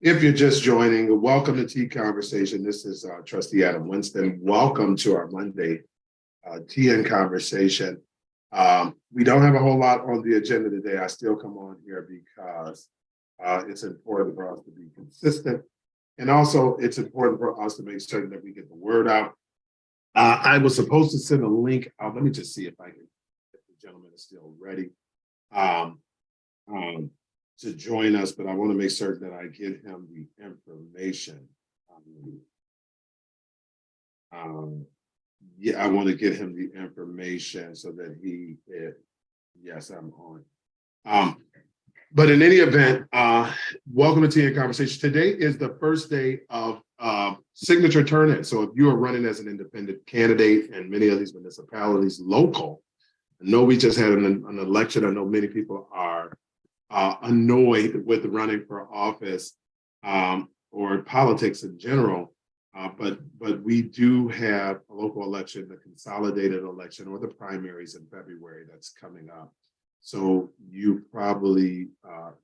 If you're just joining, welcome to Tea Conversation. This is Trustee Adam Winston. Welcome to our Monday Tea and Conversation. We don't have a whole lot on the agenda today. I still come on here because it's important for us to be consistent. And also, it's important for us to make certain that we get the word out. I was supposed to send a link out. Let me just see if I can, if the gentleman is still ready to join us, but I want to make certain that I give him the information. Yeah, I want to get him the information so that yes, I'm on. But in any event, welcome to Tea and Conversation. Today is the first day of signature turn-in. So if you are running as an independent candidate in many of these municipalities, local, I know we just had an election. I know many people are annoyed with running for office or politics in general. But we do have a local election, the consolidated election or the primaries in February that's coming up. So you probably,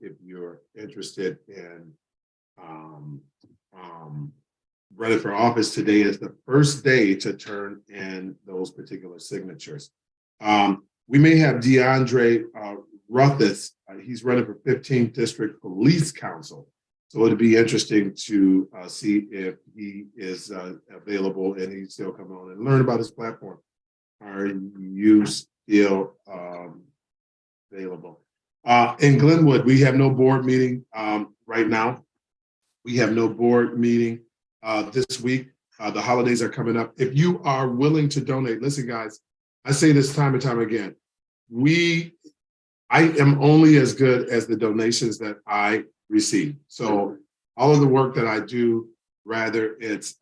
if you're interested in running for office, today is the first day to turn in those particular signatures. We may have DeAndre Ruthis. He's running for 15th District Police Council. So it'd be interesting to see if he is available and he's still coming on and learn about his platform. Are you still available? In Glenwood, we have no board meeting right now. We have no board meeting this week. The holidays are coming up. If you are willing to donate, listen, guys, I say this time and time again. I am only as good as the donations that I receive. So all of the work that I do, rather it's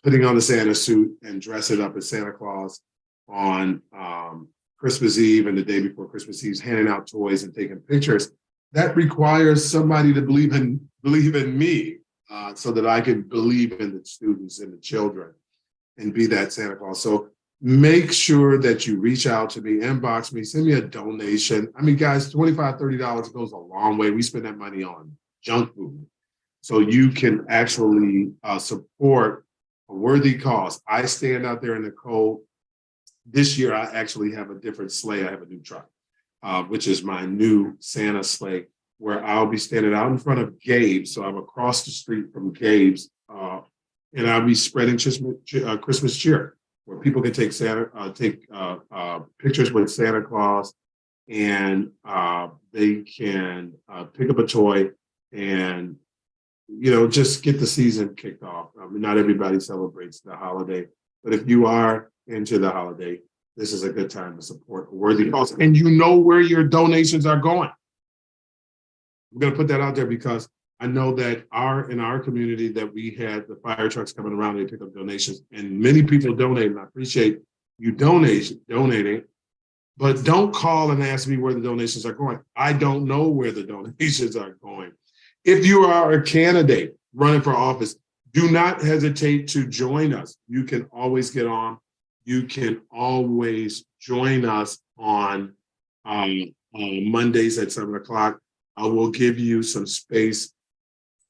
putting on the Santa suit and dressing up as Santa Claus on Christmas Eve and the day before Christmas Eve, handing out toys and taking pictures, that requires somebody to believe in me so that I can believe in the students and the children and be that Santa Claus. So make sure that you reach out to me, inbox me, send me a donation. I mean, guys, $25, $30 goes a long way. We spend that money on junk food. So you can actually support a worthy cause. I stand out there in the cold. This year, I actually have a different sleigh. I have a new truck, which is my new Santa sleigh, where I'll be standing out in front of Gabe's. So I'm across the street from Gabe's, and I'll be spreading Christmas cheer, where people can take pictures with Santa Claus, and they can pick up a toy and, just get the season kicked off. I mean, not everybody celebrates the holiday, but if you are into the holiday, this is a good time to support a worthy cause. And you know where your donations are going. I'm going to put that out there because I know that in our community that we had the fire trucks coming around, they pick up donations, and many people donate, and I appreciate you donating, but don't call and ask me where the donations are going. I don't know where the donations are going. If you are a candidate running for office, do not hesitate to join us. You can always get on. You can always join us on Mondays at 7 o'clock. I will give you some space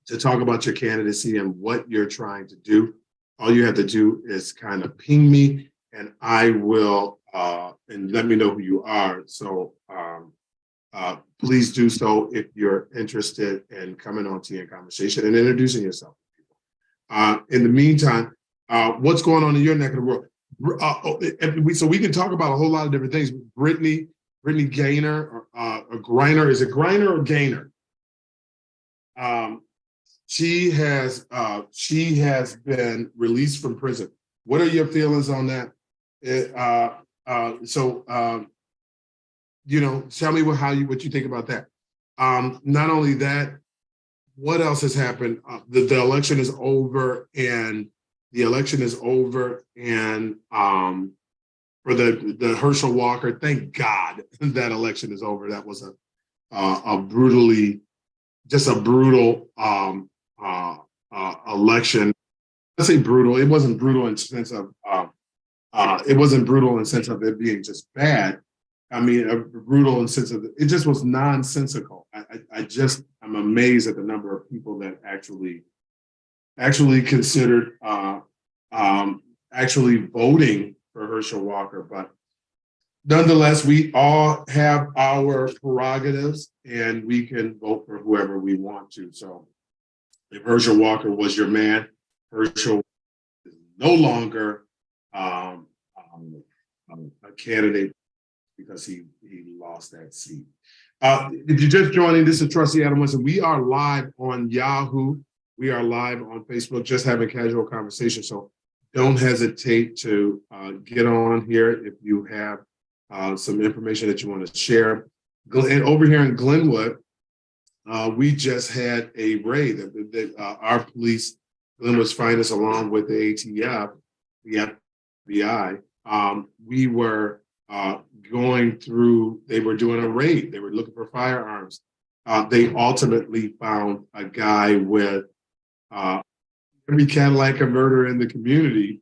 to talk about your candidacy and what you're trying to do. All you have to do is kind of ping me, and I will, and let me know who you are. So please do so if you're interested in coming on Tea and Conversation and introducing yourself to people. In the meantime, what's going on in your neck of the world? So we can talk about a whole lot of different things. Brittany Gaynor, or Griner, is it Griner or Gaynor? She has been released from prison. What are your feelings on that? Tell me what you think about that. Not only that, what else has happened? The election is over, and for the Herschel Walker, thank God that election is over. That was a brutal election. I say brutal. It wasn't brutal in the sense of it being just bad. I mean, brutal in sense of it just was nonsensical. I'm amazed at the number of people that actually considered actually voting for Herschel Walker. But nonetheless, we all have our prerogatives and we can vote for whoever we want to. So if Herschel Walker was your man, Herschel is no longer a candidate because he lost that seat. If you're just joining, this is Trustee Adam Winston. We are live on Yahoo. We are live on Facebook, just having casual conversation. So don't hesitate to get on here if you have some information that you want to share. And over here in Glenwood, we just had a raid that our police, Glenwood's finest, along with the ATF, the FBI, we were going through, they were doing a raid. They were looking for firearms. They ultimately found a guy with every Cadillac converter in the community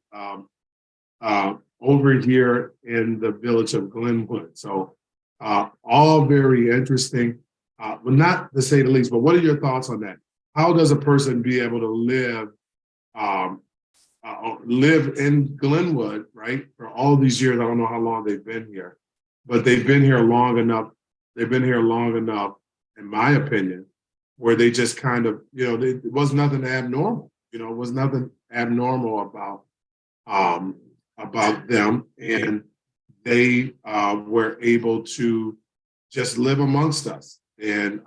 over here in the village of Glenwood. So all very interesting, but not to say the least, but what are your thoughts on that? How does a person be able to live in Glenwood, right, for all these years? I don't know how long they've been here, but they've been here long enough. They've been here long enough, in my opinion, where they just kind of, it was nothing abnormal. It was nothing abnormal about them, and they were able to just live amongst us, and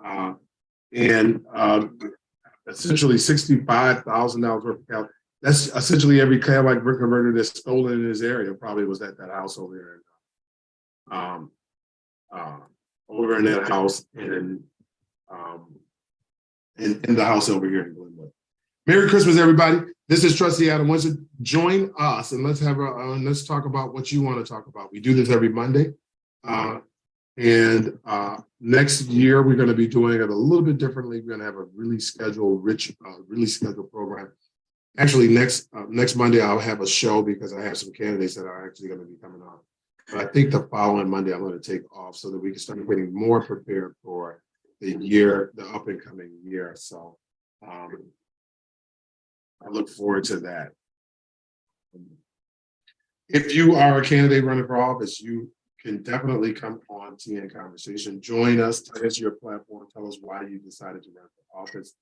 essentially $65,000 worth of Cadillac. That's essentially every Cadillac brick converter that's stolen in this area probably was at that house over there. Over in that house and in the house over here in Glenwood. Merry Christmas, everybody. This is Trustee Adam Winston. Join us and let's talk about what you want to talk about. We do this every Monday. Next year, we're going to be doing it a little bit differently. We're going to have a really scheduled program. Actually, next Monday, I'll have a show because I have some candidates that are actually going to be coming on. But I think the following Monday, I'm going to take off so that we can start getting more prepared for the up and coming year. So I look forward to that. If you are a candidate running for office, you can definitely come on TN Conversation. Join us, tell us your platform, tell us why you decided to run for office.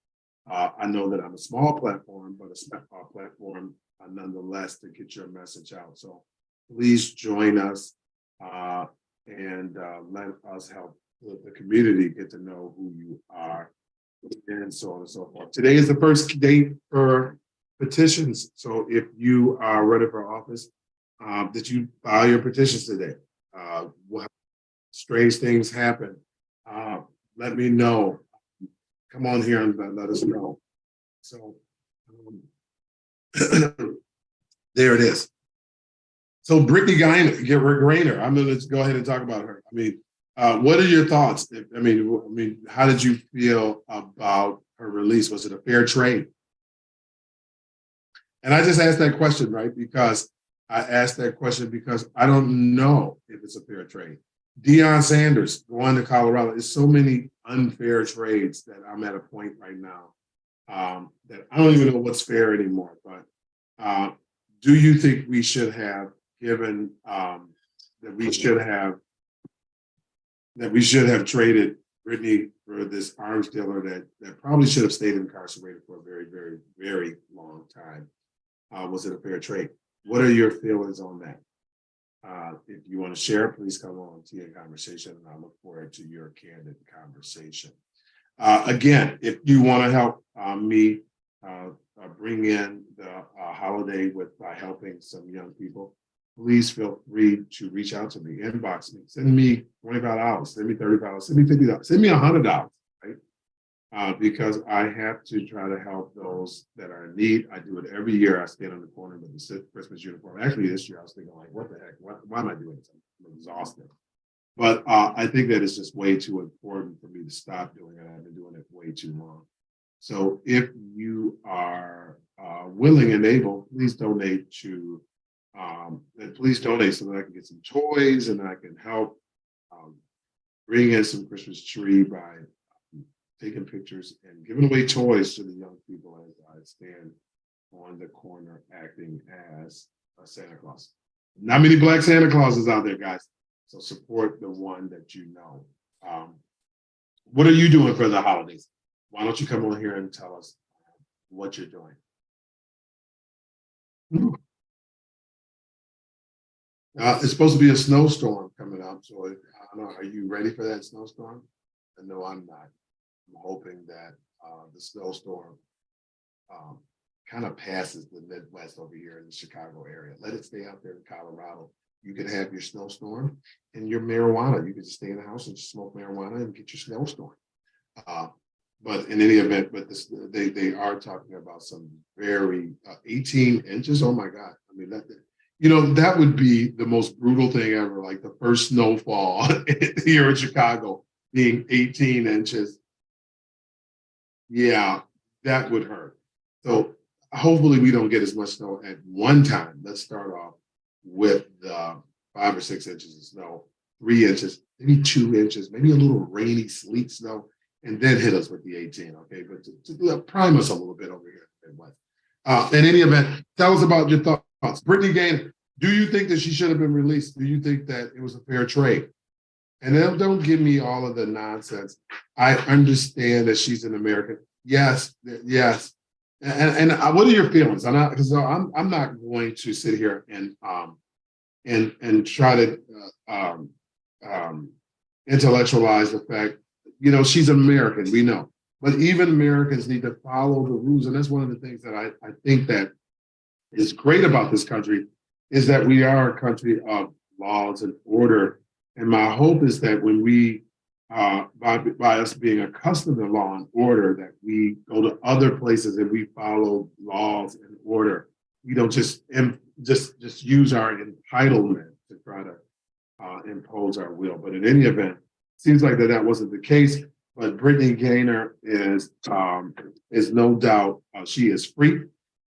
I know that I'm a small platform, but a platform nonetheless to get your message out. So please join us and let us help the community get to know who you are and so on and so forth. Today is the first date for petitions. So if you are running for office, that you file your petitions today. Strange things happen. Let me know. Come on here and let us know. So there it is. So Brittany Griner, I'm going to go ahead and talk about her. I mean, what are your thoughts? I mean, how did you feel about her release? Was it a fair trade? And I just asked that question, right? Because I don't know if it's a fair trade. Deion Sanders going to Colorado. There's so many unfair trades that I'm at a point right now that I don't even know what's fair anymore. But do you think we should have given that we should have traded Brittany for this arms dealer that probably should have stayed incarcerated for a very, very, very long time? Was it a fair trade? What are your feelings on that? If you want to share, please come on TN Conversation, and I look forward to your candid conversation. Again, if you want to help me bring in the holiday by helping some young people, please feel free to reach out to me, inbox me, send me $25, send me $35, send me $50, send me $100, right? Because I have to try to help those that are in need. I do it every year. I stand on the corner with the Christmas uniform. Actually, this year I was thinking, like, what the heck? Why am I doing this? I'm exhausted. But I think that it's just way too important for me to stop doing it. I've been doing it way too long. So if you are willing and able, please donate so that I can get some toys and I can help um, bring in some Christmas tree by taking pictures and giving away toys to the young people as I stand on the corner acting as a Santa Claus. Not many Black Santa Clauses out there, guys. So support the one that you know. What are you doing for the holidays? Why don't you come on here and tell us what you're doing? It's supposed to be a snowstorm coming up. So I don't know, are you ready for that snowstorm? I know I'm not. I'm hoping that the snowstorm kind of passes the Midwest over here in the Chicago area. Let it stay out there in Colorado. You can have your snowstorm and your marijuana. You can just stay in the house and smoke marijuana and get your snowstorm. But in any event, but they are talking about some very 18 inches. Oh my God. I mean, that would be the most brutal thing ever. Like the first snowfall here in Chicago being 18 inches. Yeah, that would hurt. So hopefully we don't get as much snow at one time. Let's start off with 5 or 6 inches of snow, 3 inches, maybe 2 inches, maybe a little rainy, sleet snow, and then hit us with the 18. Okay, but to prime us a little bit over here in the Midwest. In any event, tell us about your thoughts. Brittany Gaynor, do you think that she should have been released? Do you think that it was a fair trade? And don't give me all of the nonsense. I understand that she's an American. Yes, yes. And what are your feelings? I'm not going to sit here and try to intellectualize the fact, she's American, we know. But even Americans need to follow the rules. And that's one of the things that I think that is great about this country is that we are a country of laws and order. And my hope is that when we, by us being accustomed to law and order, that we go to other places and we follow laws and order. We don't just use our entitlement to try to impose our will. But in any event, it seems like that wasn't the case. But Brittany Gaynor is no doubt she is free,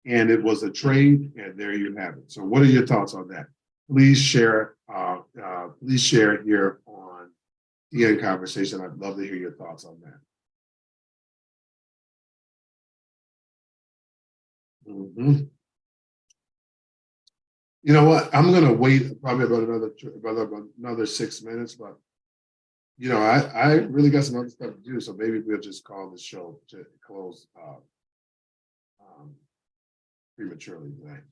and it was a trade, and there you have it. So, what are your thoughts on that? Please share. Please share here on TN Conversation. I'd love to hear your thoughts on that. Mm-hmm. You know what? I'm going to wait probably about another 6 minutes, but I really got some other stuff to do, so maybe we'll just call the show to close prematurely tonight.